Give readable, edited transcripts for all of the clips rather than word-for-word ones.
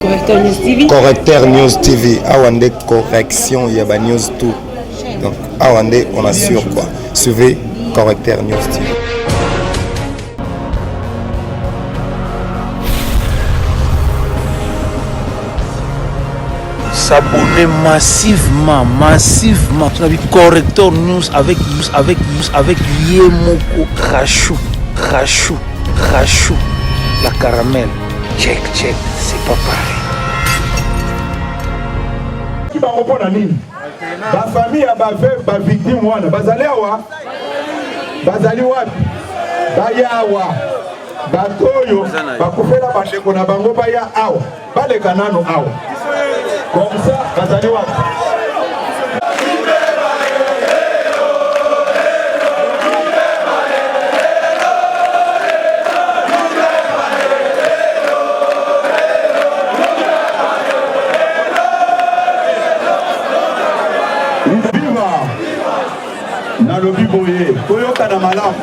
Correcteur News TV. Correcteur News TV. Awande correction, il y a news tout. Donc, Awande, on assure quoi. Suivez Correcteur News TV. S'abonner massivement sur la Correcteur News avec Yemoko Rachou, la caramel. Check, c'est pas pareil. Qui va répondre à nini? La famille a ba victime wana bazali awa bazali wapi baya awa batoyo bakufela bandeko na bango baya awa baleka nano awa comme ça bazali wapi. Nalobi boye toyoka na malamu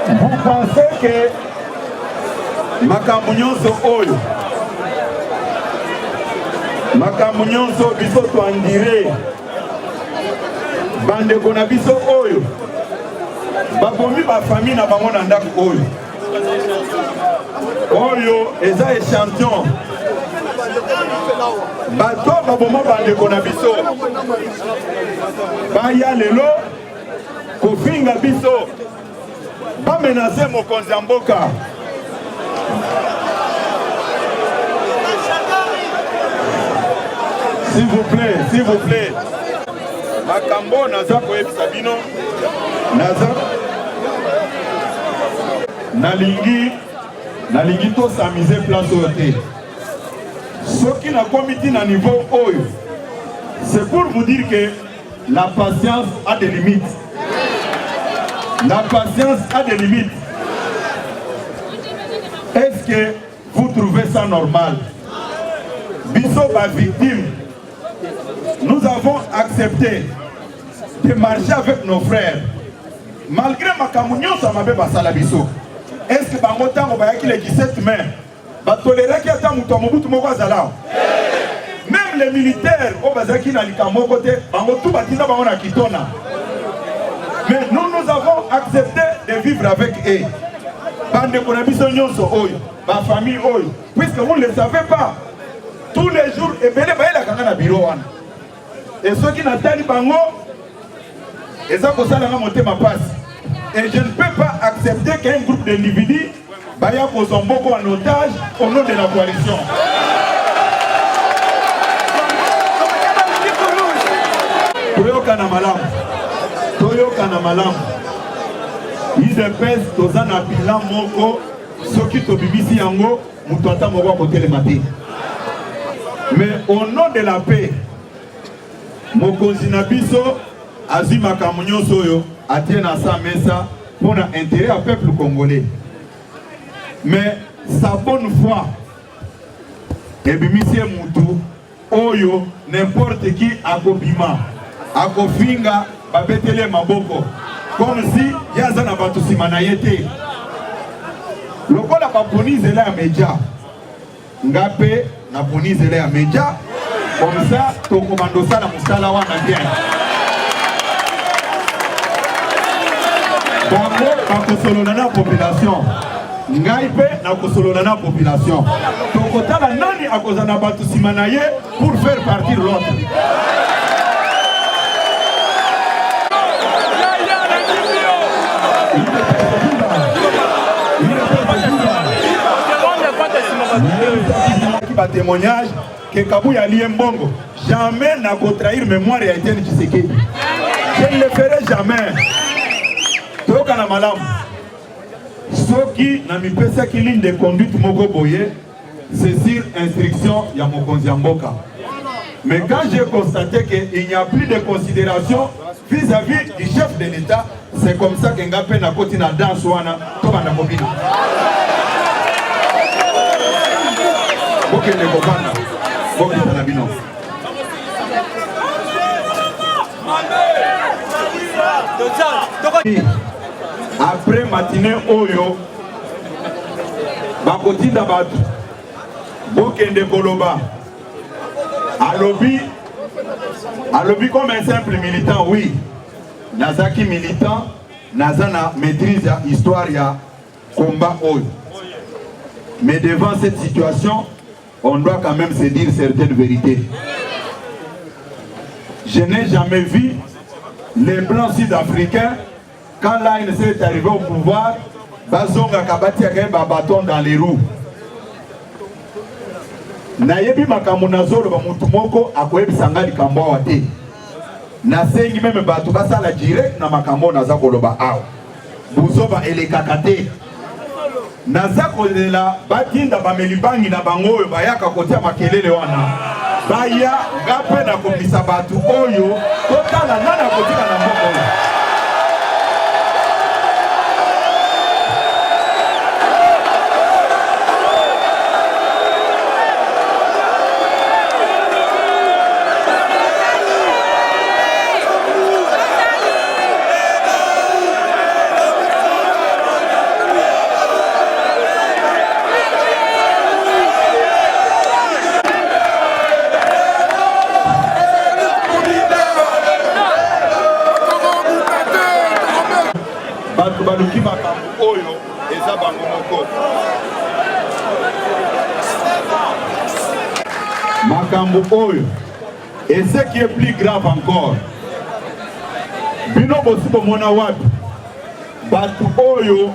vous pensez que makambo nyonso biso twandire bandeko na biso oyo babomi bafamille na bango na ndako oyo eza échantillon bato baboma bandeko na biso baya lelo kofinga biso bamenase mokonzi ya mboka. S'il vous plaît makambo naza koyebisa bino nalingi tosamize place oyo te. Ce qui n'a commis à niveau oyo, c'est pour vous dire que la patience a des limites. La patience a des limites. Est-ce que vous trouvez ça normal? Biso ba victime, nous avons accepté de marcher avec nos frères. Malgré ma camounion, ça m'a fait passer la biso. Est-ce que par mon temps, on va y le 17 mai? Même les militaires mais nous avons accepté de vivre avec eux. Ma famille, puisque vous ne le savez pas, tous les jours, et ceux qui n'attendent pas, et je ne peux pas accepter qu'un groupe d'individus Baya Kozamboko en otage au nom de la coalition. Toyoka na malam. Ils épèsent tozana bilan moko soki to bibisi yango mutuata moko côté le matin. Mais au nom de la paix, mokonzi na biso azima kamunyo soyo atiena sa mesa pour l'intérêt au peuple congolais. Mais sa bonne foi, ebimisie mutu, oyo, n'importe qui akobima, akofinga, babetele maboko, comme si yazana batu simanayete. Lokola paponize la média, ngape na ponize la média, comme ça, ton commando ça la moussala wana bien. Bango, bakosolona na population. Ngaipe na kosolona na population. Tokotala nani akozana batu simanaye pour faire partir l'autre. Qui témoignage que Kabouya Liembongo jamais n'a trahir mémoire et Étienne Tshisekedi. Je ne le ferai jamais. Tokana malam. Soki na mipesa ki ligne de conduite moko boye, c'est sur instruction ya mokonzi ya mboka. Mais quand j'ai constaté qu'il n'y a plus de considération vis-à-vis du chef de l'État, c'est comme ça que Ngape na koti na danse wana to bana kobina. Ok ne kopana. Ok na bino. après matinée oyo bakotinda batu bokende koloba alobi comme un simple militant. Oui, nazaki militant, naza na maîtrise ya histoire ya combat oyo. Mais devant cette situation, on doit quand même se dire certaines vérités. Je n'ai jamais vu les blancs sud-africains, quand l'ANC est arrivé au pouvoir, bazonga kabati ya ba bâton dans les roues. Nayebi makambo nazolo ba mutu moko akoyebisa nga likambo awa te. Nasengi meme bato basala direct na makambo naza koloba awa. Buzoba elekaka te. Naza kolela batinda bamelibangi na bango oyo bayaka kotia makelele wana. Baya ngape na komisa bato oyo totala nana kotika na mboko oyo. Baluki makambo oyo eza bango moko. Makambo oyo, et ce qui est plus grave encore, bino bosi bomona wapi batu oyo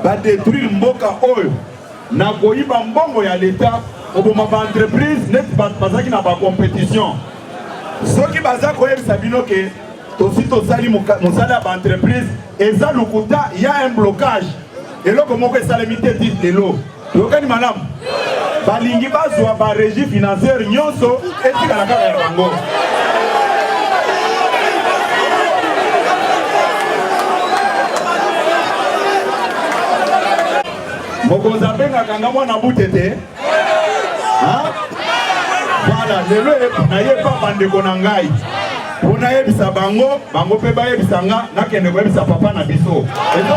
ba détruire mboka oyo na koyiba mbongo ya l'État oboma ba entreprise net bazaki na ba compétition. Soki baza koyebisa bino ke tosi tosali mosala ba entreprise eza lukuta, il y a un blocage. Et là, comment ça limite dit de l'eau. Yokani madame, balingi bazwa ba régie financière nyonso etika na kaka ya bango. Mokoza benga kanga mwana butete. Hein? Voilà, lelo na ye pa bandeko na ngai. Pona yebisa bango, bango pe ba yebisa nga na kende ko yebisa papa na biso. Eza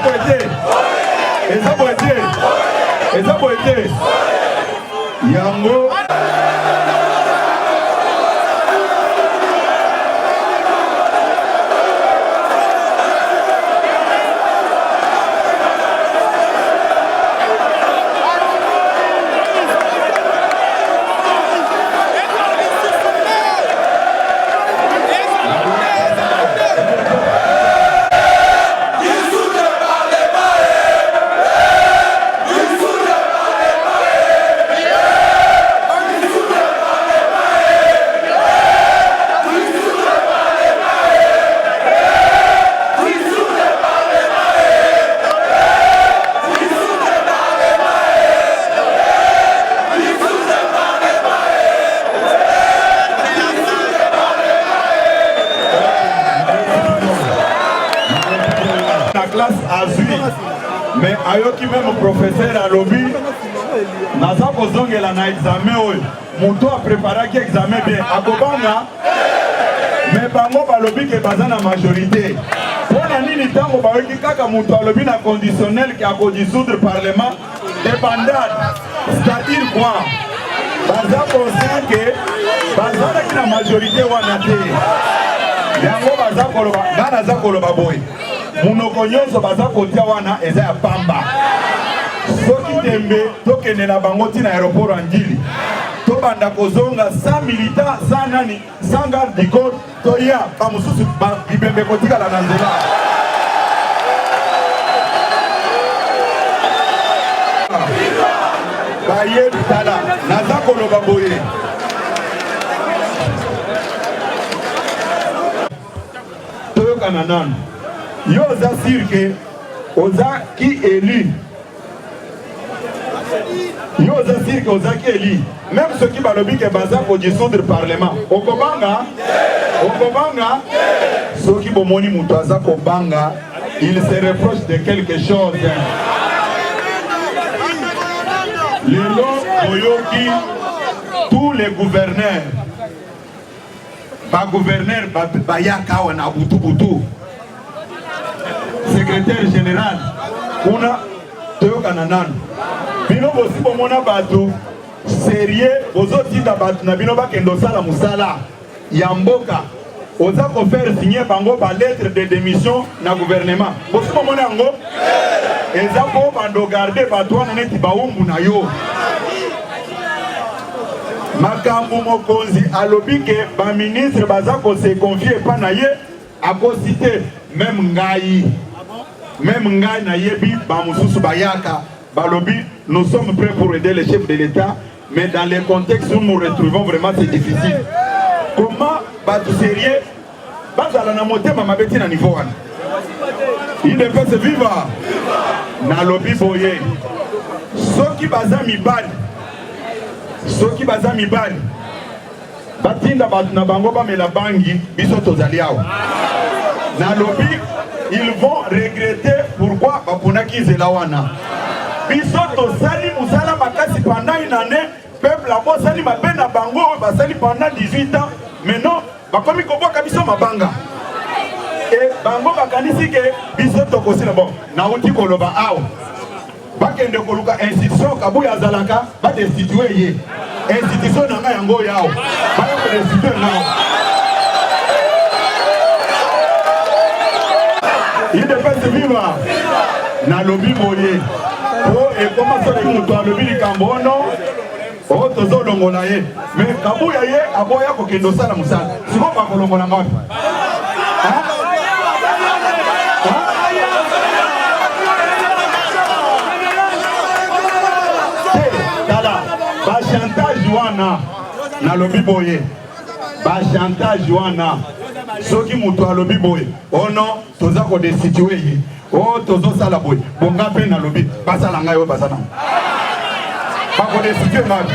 boete. Yango mais ayoki même professeur alobi naza kozongela na examen oyo moto apreparaki examen bien akobanga mais bango balobi ke baza na majorité mpona nini ntango bayoki kaka moto alobi na conditionnel ke akodissoudre parlement dépendade, c'est-à-dire quoi baza conscient ke bazalaki na majorité wana te yango baza koloba nga naza koloba boye munoko nyonso baza kotia wana eza ya pamba. Soki tembe tokende na bango tina aéroport Angili tobanda kozonga 100 militants, 100 nani, 100 garde du corps toya bamosusu bibembe kotikala na nzela. Baye tala naza koloba boye toyokana nanu yo oza sirke oza ki élu, yo oza sirke oza ki élu, même ceux qui balobi ke baza ko dissoudre parlement okobanga ceux qui bomoni muto aza kobanga il se reproche de quelque chose. Lelo boyoki tous les gouverneurs ba gouverneur bayaka wana butu secrétaire général kuna toyokana nanu bino bosi bomona bato sérieux bozotinda bato na bino bakende osala mosala ya mboka oza kofaire signer bango ba lettre de démission na gouvernement bosi bomona yango eza po bando garder bato wana neti baumbu na yo makambo mokonzi alobi ke ba ministre baza ko se confier pa na ye akosite même ngai na yebi ba mususu bayaka balobi nous sommes prêts pour aider les chefs de l'État mais dans les contextes où nous retrouvons vraiment c'est difficile comment bato sérieux bazala na motema mabeti na niveau wana il ne peut se vivre na lobi boye soki baza mibali batinda bato na bango bamela bangi biso tozali awa na lobi ils vont regretter pourquoi baponaki nzela wana biso tosali mosala makasi pendant une année peuple abosali mabe na bango basali pendant 18 ans maintenant bakomi kobwaka biso mabanga e bango bakanisi ke biso tokosila bon nauti koloba awa bakende koluka institution kabuya azalaka badestitue ye institution na ngai yango yao baya kodestitue nao il ne peut se vivre na lobi boye po ekoma soli mutu alobi likambo ono o tozolongola ye me kabuya ye aboya kokende osala mosala siko bakolongola ngapi chantage wana na lobi boye ba chantage wana soki mutu alobi boye ono toza ko destituer ye o tozo sala boye bonga pe na lobi basala ngai o basala ba ko destituer ngai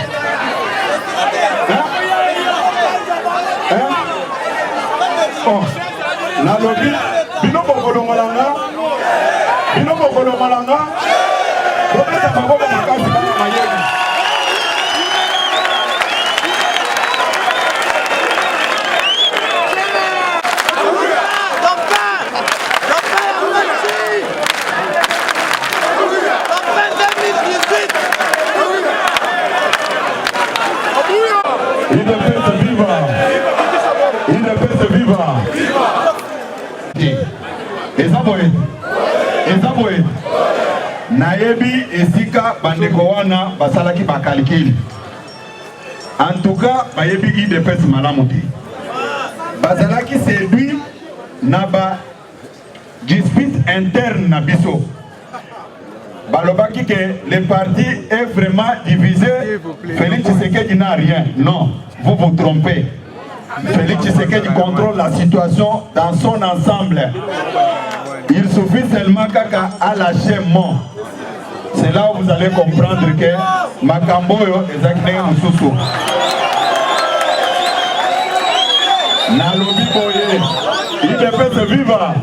oh na lobi bino bokolongolanga bobeta maboko makasi kama mayeni Ezaboye nayebi esika bandeko wana basalaki bakalikili en tout cas bayebi IDPS malamu te bazalaki séduit na ba dispute interne na biso balobaki que le parti est vraiment divisé. Félix Tshisekedi n'a rien. Non, vous vous trompez. Félix Tshisekedi contrôle la situation dans son ensemble. Il suffit seulement qu'à lâcher mot. C'est là où vous allez comprendre que Makamboyo est un Moussoussou. Nalobi Boye, il peut se vivre.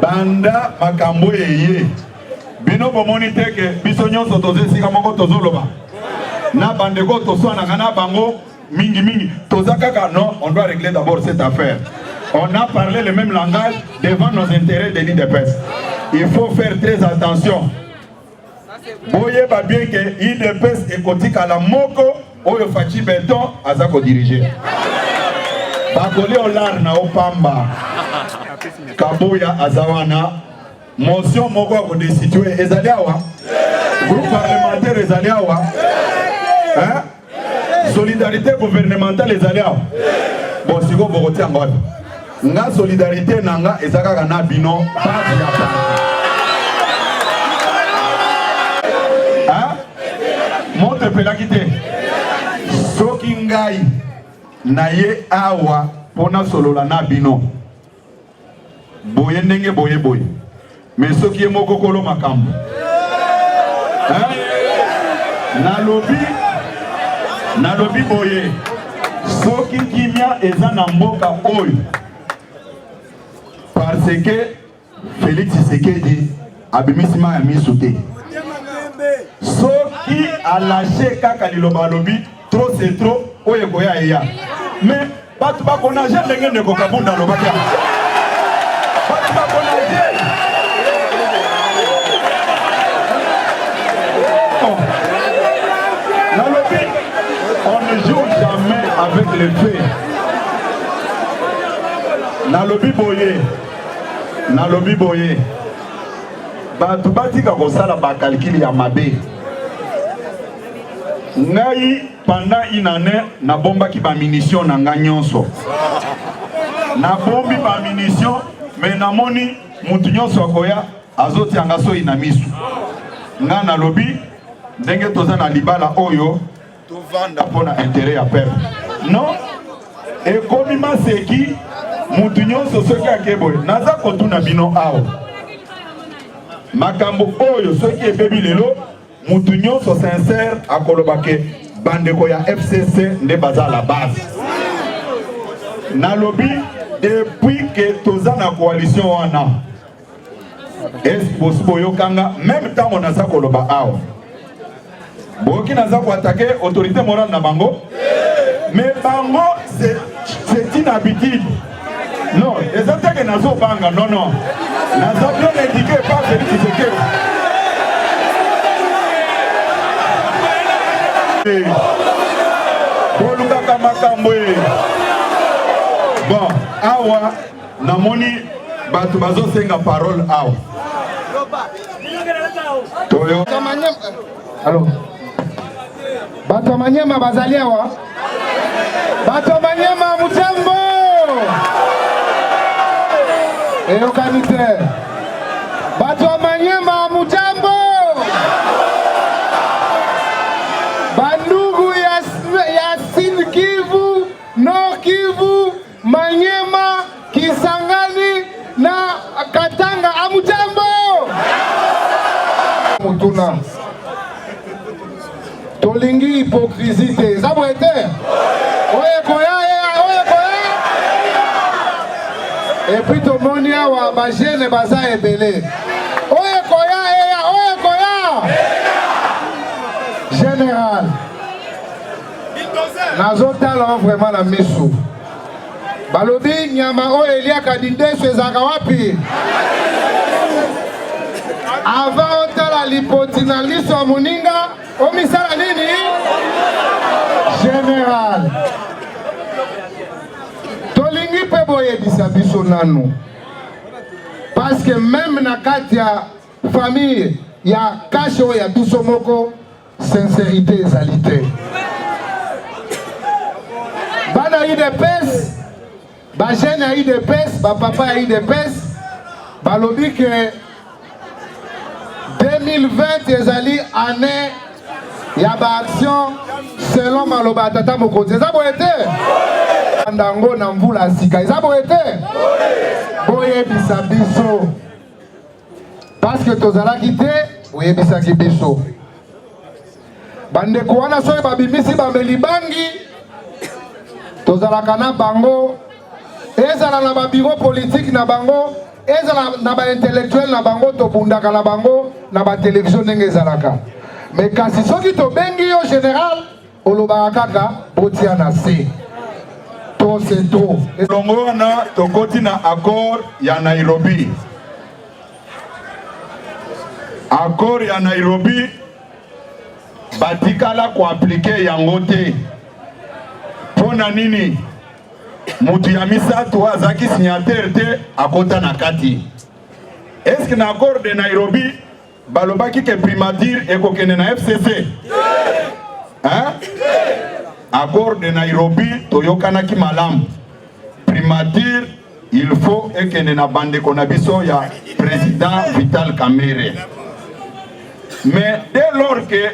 Banda Makamboye. Bino bomoni teke biso nyonso toze sika moko tozoloba. Na bandeko toswana kana bango mingi tozakaka non, on doit régler d'abord cette affaire. On a parlé le même langage devant nos intérêts de l'IDPS. Il faut faire très attention. Boye ba bien que l'IDPS est kotika la moko oyo fachi beton azako diriger. Bakole olar na opamba. Kabuya azawana. Motion moko ko destituer ezali awa. Groupe parlementaire ezali awa. Hein? Solidarité gouvernementale ezali awa. Bon siko bokoti angola. Nga solidarité nanga ezaka na bino pas ya pa. Hein? Monte pelakite. Soki ngai na ye awa pona solola na bino. Boye ndenge boye. Mais ce qui est mon kokolo makambo. Nalobi boye. Ce qui kimia eza na mboka oyo. Parce que Félix Tshisekedi abimisima ya misute. Ce qui a lâché kaka liloba lobi trop c'est trop oye koya eya. Mais batu ba kona je ndenge ne kokabunda lobaka. Batu ba kona je avec les faits. Nalobi boye. Batu batika kosala ba calcul ya mabe. Ngai pendant une année na bomba ki ba munition na nga nyonso. Na bombi ba munition mais namoni mutu nyonso akoya azoti anga so ina misu. Nga nalobi ndenge toza na libala oyo to vanda pona intérêt ya peuple. Non? Et komi maseki mutu nyonso soki akeboye naza kotuna bino awo. Makambo oyo soki ebebi lelo mutu nyonso sincère akolobake bandeko ya FCC nde baza la base. Nalobi depuis que toza na coalition wana est possible kanga même temps on a ça koloba awa. Boki naza ko attaquer autorité morale na bango. Mais bango c'est une habitude. Non, les attaques nazo banga non. Naza bien indiqué par Félix Tshisekedi. Bolukaka makambo. Bon, awa namoni batu bazo senga parole awa. Toyo. Allô. Bato Manyema bazali awa. Bato Manyema mutambo. Eyokanite. Bato Manyema mutambo. Bandugu ya Sud Kivu, Nord Kivu, Manyema, Kisangani na Katanga amutambo. Mutuna. Tolingi hypocrisie. Ça va être? Oye koya. Et puis tout le monde y a wa bagene baza ebele. Oye koya. Général. Nazotala vraiment la misu. Balobi nyama o Elia Kadinde swezaka wapi? Avant la lipotinaliso wa muninga omisala nini? Général. Tolingi pe boye biso nanu. Parce que même na kati ya famille ya kasho ya biso moko sincérité ezalité. Bana IDPS, ba jeune ya IDPS, ba papa ya IDPS, balobi que 2020 ezali année ya ba action selon maloba tata mokonzi. Eza boyete ndango na mvula sika. Eza boyete boye biso parce que tozalaki te boye bisaki biso. Bandeko wana soki babimisi bameli bangi tozalaka na bango, ezala na ba bureau politique na bango, ezala na ba intellectuel na bango, tobundaka na bango na ba télévision ndenge ezalaka. Mais kasi soki tobengi yo général olobaka kaka botia na se. To c'est trop. Longo wana tokoti na accord ya Nairobi. Accord ya Nairobi batikala ko appliquer yango te. Pona nini? Mutu ya misato azaki signataire te akota na kati. Est-ce que na accord de Nairobi balobaki ke primature ekokene na FCC? Hein? Accord de Nairobi toyokanaki malamu. Primature il faut ekene na bande konabiso ya président Vital Kamerhe. Mais dès lors que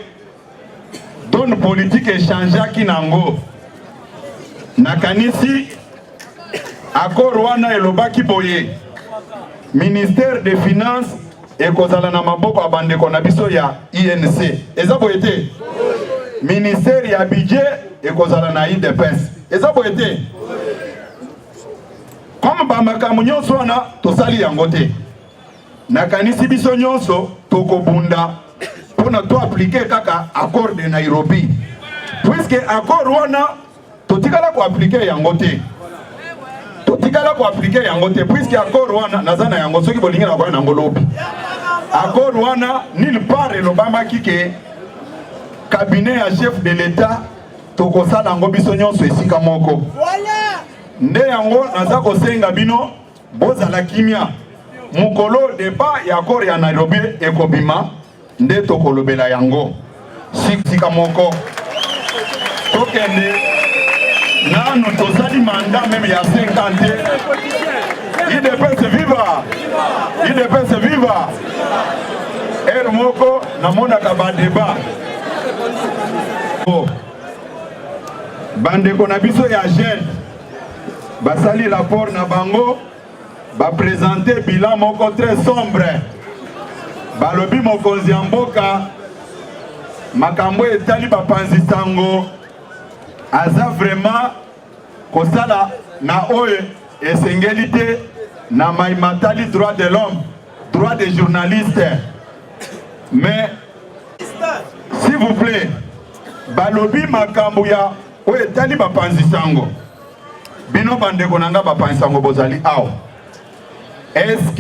donne politique échangeaki nango nakanisi accord wana elobaki boye ministère des finances ekozala na maboko ya bandeko na biso ya INC. Eza boyete ministère ya budget ekozala na IDPS. Eza boyete comme bamakambo nyonso wana tosali yango te. Nakanisi biso nyonso tokobunda pona to appliquer kaka accord de Nairobi. Puisque accord wana totikala ko appliquer yango te. Totikala ko appliquer yango te puisque accord wana nazana yango soki bolingi na kwa na ngolobi. Accord wana nulle part elobama kike cabinet ya chef de l'État tokosala yango biso nyonso esika moko. Nde yango naza kosenga bino bozala kimia. Mukolo deba ya akor ya Nairobi ekobima nde tokolobela yango sika moko. Tokende nanu tozali mandat même ya 50. IDPS viva! IDPS viva! Moko namonaka ba débat. Bandeko na biso ya jeune basali rapport na bango ba présenter bilan moko très sombre. Balobi mokonzi ya mboka makambo etali bapanzi sango aza vraiment kosala na oyo esengeli te na maimatali droit de l'homme, droit des journalistes. Mais s'il vous plaît, balobi makambo ya oyo etali bapanzi sango. Bino bandeko nanga bapanzi sango bozali awa. Est-ce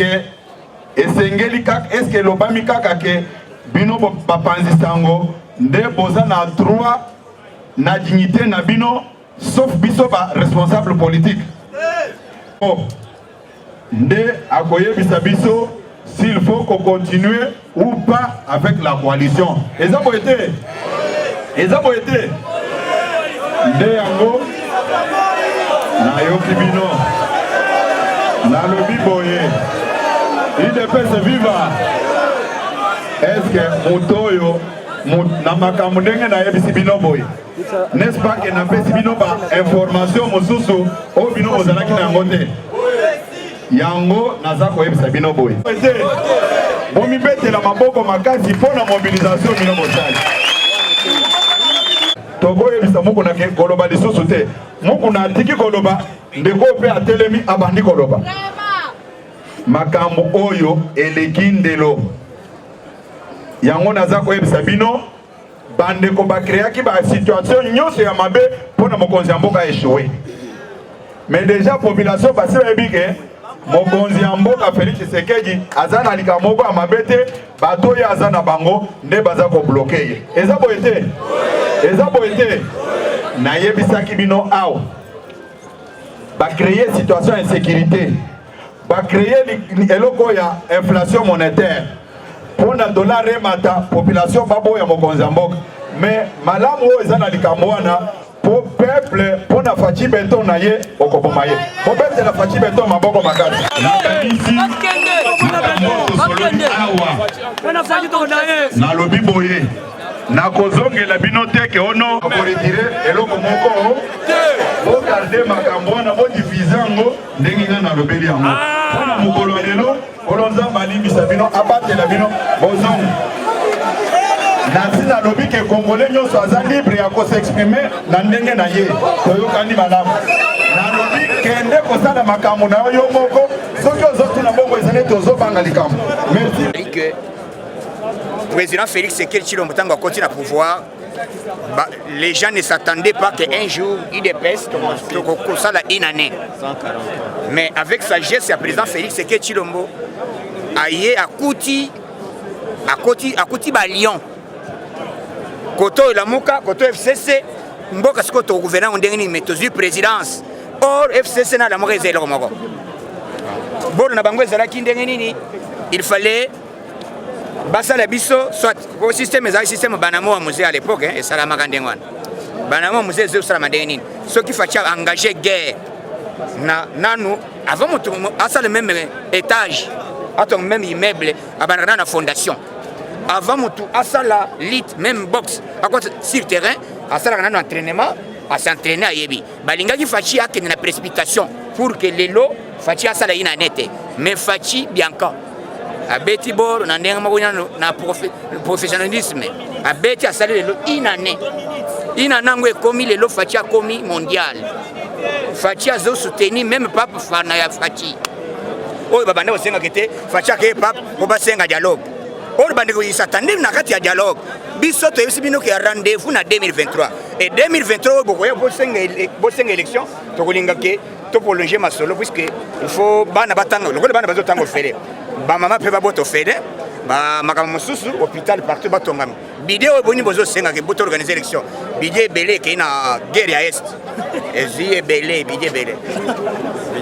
que lobami kaka ke bino bapanzi sango nde boza na droit na dignité na bino sauf biso ba responsable politique. Nde akoyebisa biso s'il faut qu'on continue ou pas avec la coalition. Eza boete. Nde yango na yoki bino na lobi boye. IDPS viva. Est-ce que motoyo na makambo ndenge na yebisi bino boye? N'est-ce pas que na pesi bino ba information mosusu o bino bozalaki na yango te? Yango naza koyebisa bino boye. Bomi betela maboko makasi mpona mobilisation bino bosali. Togo yebisa moko na koloba lisusu te. Moko na atiki koloba ndeko pe atelemi abandi koloba. Makambo oyo eleki ndelo. Yango naza koyebisa bino bandeko bakreaki ba situation nyonso ya mabe mpona mokonzi ya mboka échoué. Mais déjà population basi bayebi ke mokonzi ya mboka Félix Tshisekedi aza na likambo moko ya mabe te, bato oyo aza na bango nde baza kobloke ye. Eza boye te. Eza boye te. Nayebisaki bino awa bacréer situation insécurité, bacréer eloko ya inflation monétaire pour na dollar remata population babo ya mokonzi ya mboka. Mais malamu oyo eza na likambo wana pour peuple pour na fachi beton na ye okoboma ye. Pour peuple la fachi beton maboko makasi. Na lobi boye na kozongela bino teke ono ko retirer eloko moko o garder makambo wana bo diffuser ngo ndenge na lobeli yango. Wana mukolo lelo olonza malimbisa bino abatela bino bozongo. Nasina lobi ke Congolais nyonso aza libre ya ko s'exprimer na ndenge na ye. Toyokani malamu. Na lobi kende kosala makambo na yo moko soki ozotuna bongo ezane tozobanga likambo. Merci. Président Félix Tshisekedi Tshilombo tango continue à pouvoir, les gens ne s'attendaient pas qu'un jour IDPS ça une année. Mais avec sa geste, le président Félix Tshisekedi Tshilombo aïe à Kouti Lyon. Koto la Mouka, Koto FCC, Mboka Skoto gouvernement ndengini metozu présidence. Or FCC na la mauvaise élève moko. Bon na bango ezalaki ndengini il fallait basala biso soit au système banamo musée à l'époque et salama kandengwana banamo musée zo salama ndengini ce qui fait engager guerre na nanu avant mutu asala même étage ato même immeuble abanana na fondation avant mutu asala lit même box à côté sur terrain asala na entraînement à s'entraîner à yebi balinga qui fachi a na précipitation pour que les lots fachi asala ina nete mais fachi bianca abeti bor na ndenga makonya na professionnalisme abeti asali lelo ina nango ekomi lelo fachi akomi mondial fachi azo soutenir même pape fana ya fachi oyo babanda osenga kete fachi ke pape ko basenga dialogue oyo bande ko isatande na kati ya dialogue biso to yebisi bino ke rendez-vous na 2023 et 2023 boko ya bosenga élection to kolinga ke to prolonger masolo puisque il faut bana batanga lokole bana bazo tango fere ba mama pe baboto fere makambo mosusu hôpital partout batongami bidé oyo boni bozosengaka bota organise élection bidé ebele ekei na guerre ya est ezwi ebele bidé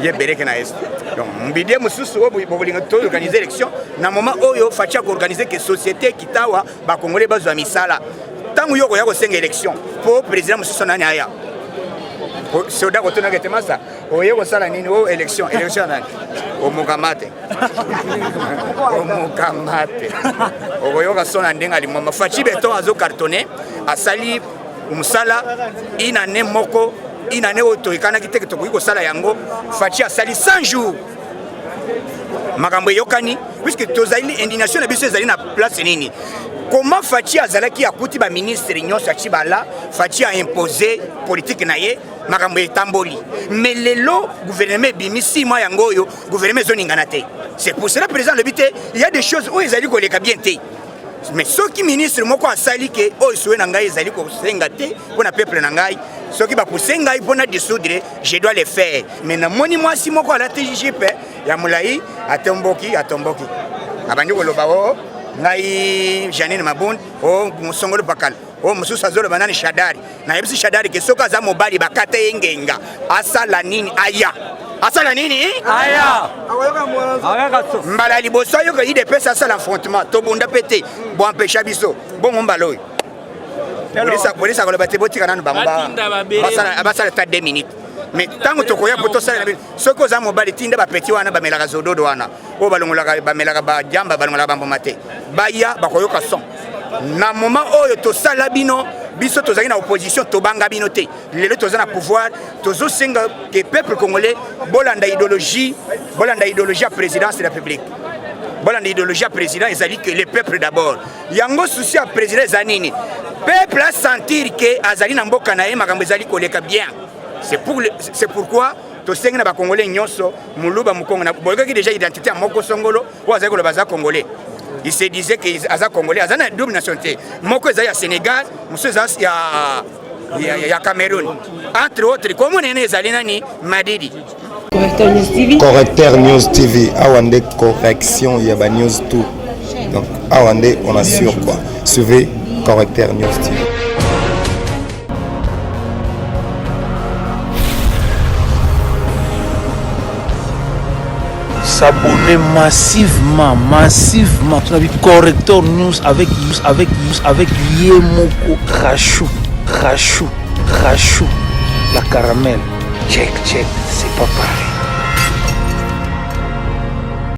ebele ke na est donc bidé mosusu oyo bokolinga toorganize élection na moment oyo faci ya koorganize ke société kitawa bakongole bazwa misala ntango yo koya kosenga élection mpo président mosusu nani aya soda kotonaka ete masa oye kosala nini o élection nani omokamate okoyoka so na ndenge alimwama faci beton azokartone asali mosala inane moko inane oyo toyekanaki teke tokoki kosala yango faci asali 100 jours makambo eyokani puisque tozali indignation na biso ezali na place nini comment faci azalaki akuti baministre nyonso aci bala faci a imposé politique na ye makambo etamboli mais lelo gouvernement ebimi 6 mois yango oyo gouvernement ezoningana te c'est pour cela président lobi te il y a des choses oyo ezali koleka bien te mais soki ministre moko asali ke oyo souwe na ngai ezali kosenga te mpona peuple na ngai soki bapuse ngai mpona dissoudre je dois le faire mais namoni mwasi moko alati jipe ya molai atomboki abandi koloba o ngai Janine Mabund o Musongolo Bakal o mosusu azoloba nani Shadari nayebisi Shadari ke soki aza mobali bakata ye ngenga asala nini aya mbala liboso ayoka idps asala affrontement tobunda pete bo empêcha biso bongo mbala oyo polisa koloba te botika nanu bango basala ta 2 minutes mais tango tokoya po tosala soki oza mobali tinda bapeti wana bamelaka zododo wana oyo bamelaka bajamba balongolaka bamboma te baya bakoyoka son na moment oyo tosala bino biso tozali na opposition tobanga bino te lelo toza na pouvoir tozosenga ke peuple congolais bolanda idéologie ya présidence de la République bolanda idéologie ya président ezali que le peuple d'abord yango souci ya président eza nini peuple a sentir ke azali na mboka na ye makambo ezali koleka bien c'est pourquoi tosengi na bakongolais nyonso muluba mukongo na boyokaki déjà identité ya moko songolo oyo azali koloba aza congolais il se disait que aza congolais aza na double nationalité moko ezali ya Sénégal mosusu ezali ya Cameroun entre autres komo nene ezali nani Madidi Correcteur News TV awa nde correction ya ba news tout donc awa nde on assure quoi suivez Correcteur News TV. S'abonner massivement. Tu as vu Correcteur News avec Yemoko Rachou. La caramel. Check, c'est pas pareil.